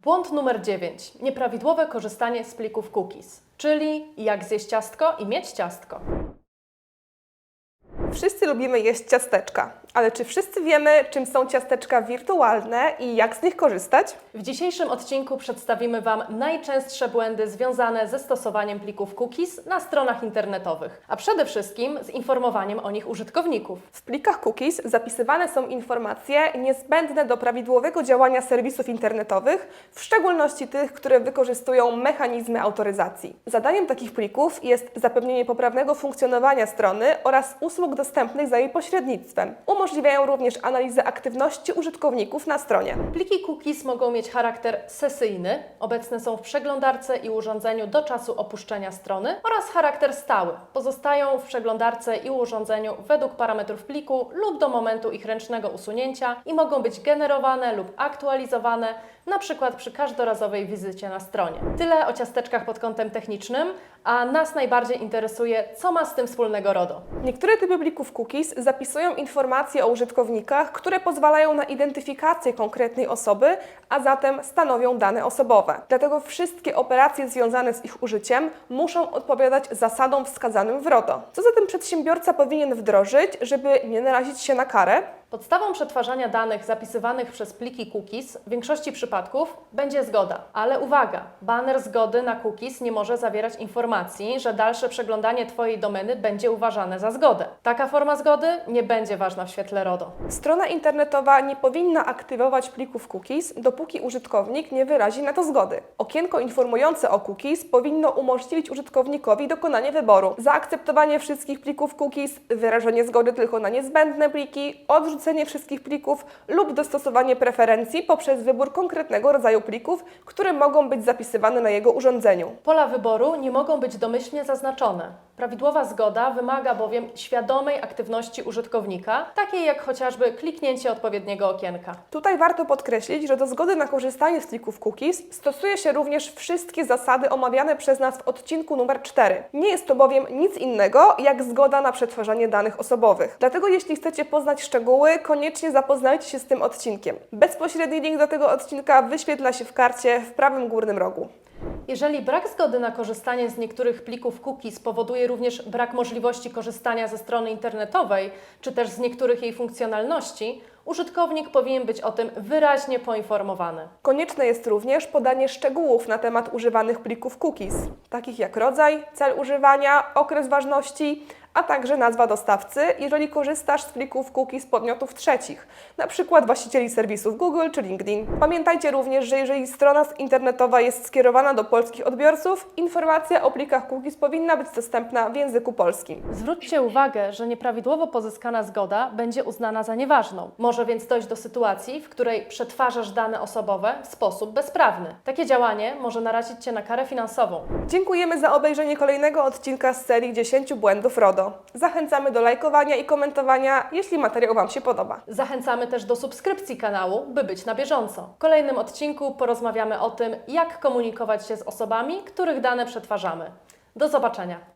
Błąd numer 9. Nieprawidłowe korzystanie z plików cookies, czyli jak zjeść ciastko i mieć ciastko. Wszyscy lubimy jeść ciasteczka, ale czy wszyscy wiemy, czym są ciasteczka wirtualne i jak z nich korzystać? W dzisiejszym odcinku przedstawimy Wam najczęstsze błędy związane ze stosowaniem plików cookies na stronach internetowych, a przede wszystkim z informowaniem o nich użytkowników. W plikach cookies zapisywane są informacje niezbędne do prawidłowego działania serwisów internetowych, w szczególności tych, które wykorzystują mechanizmy autoryzacji. Zadaniem takich plików jest zapewnienie poprawnego funkcjonowania strony oraz usług dostępnych za jej pośrednictwem. Umożliwiają również analizę aktywności użytkowników na stronie. Pliki cookies mogą mieć charakter sesyjny, obecne są w przeglądarce i urządzeniu do czasu opuszczenia strony, oraz charakter stały, pozostają w przeglądarce i urządzeniu według parametrów pliku lub do momentu ich ręcznego usunięcia i mogą być generowane lub aktualizowane, na przykład przy każdorazowej wizycie na stronie. Tyle o ciasteczkach pod kątem technicznym, a nas najbardziej interesuje, co ma z tym wspólnego RODO. Niektóre typy plików cookies zapisują informacje o użytkownikach, które pozwalają na identyfikację konkretnej osoby, a zatem stanowią dane osobowe. Dlatego wszystkie operacje związane z ich użyciem muszą odpowiadać zasadom wskazanym w RODO. Co zatem przedsiębiorca powinien wdrożyć, żeby nie narazić się na karę? Podstawą przetwarzania danych zapisywanych przez pliki cookies w większości przypadków będzie zgoda. Ale uwaga, baner zgody na cookies nie może zawierać informacji, że dalsze przeglądanie Twojej domeny będzie uważane za zgodę. Taka forma zgody nie będzie ważna w świetle RODO. Strona internetowa nie powinna aktywować plików cookies, dopóki użytkownik nie wyrazi na to zgody. Okienko informujące o cookies powinno umożliwić użytkownikowi dokonanie wyboru: zaakceptowanie wszystkich plików cookies, wyrażenie zgody tylko na niezbędne pliki, odrzucenie wszystkich plików lub dostosowanie preferencji poprzez wybór konkretnego rodzaju plików, które mogą być zapisywane na jego urządzeniu. Pola wyboru nie mogą być domyślnie zaznaczone. Prawidłowa zgoda wymaga bowiem świadomej aktywności użytkownika, takiej jak chociażby kliknięcie odpowiedniego okienka. Tutaj warto podkreślić, że do zgody na korzystanie z plików cookies stosuje się również wszystkie zasady omawiane przez nas w odcinku numer 4. Nie jest to bowiem nic innego jak zgoda na przetwarzanie danych osobowych. Dlatego jeśli chcecie poznać szczegóły, koniecznie zapoznajcie się z tym odcinkiem. Bezpośredni link do tego odcinka wyświetla się w karcie w prawym górnym rogu. Jeżeli brak zgody na korzystanie z niektórych plików cookies powoduje również brak możliwości korzystania ze strony internetowej, czy też z niektórych jej funkcjonalności, użytkownik powinien być o tym wyraźnie poinformowany. Konieczne jest również podanie szczegółów na temat używanych plików cookies, takich jak rodzaj, cel używania, okres ważności, a także nazwa dostawcy, jeżeli korzystasz z plików cookies podmiotów trzecich, np. właścicieli serwisów Google czy LinkedIn. Pamiętajcie również, że jeżeli strona internetowa jest skierowana do polskich odbiorców, informacja o plikach cookies powinna być dostępna w języku polskim. Zwróćcie uwagę, że nieprawidłowo pozyskana zgoda będzie uznana za nieważną. Może więc dojść do sytuacji, w której przetwarzasz dane osobowe w sposób bezprawny. Takie działanie może narazić Cię na karę finansową. Dziękujemy za obejrzenie kolejnego odcinka z serii 10 błędów RODO. Zachęcamy do lajkowania i komentowania, jeśli materiał Wam się podoba. Zachęcamy też do subskrypcji kanału, by być na bieżąco. W kolejnym odcinku porozmawiamy o tym, jak komunikować się z osobami, których dane przetwarzamy. Do zobaczenia!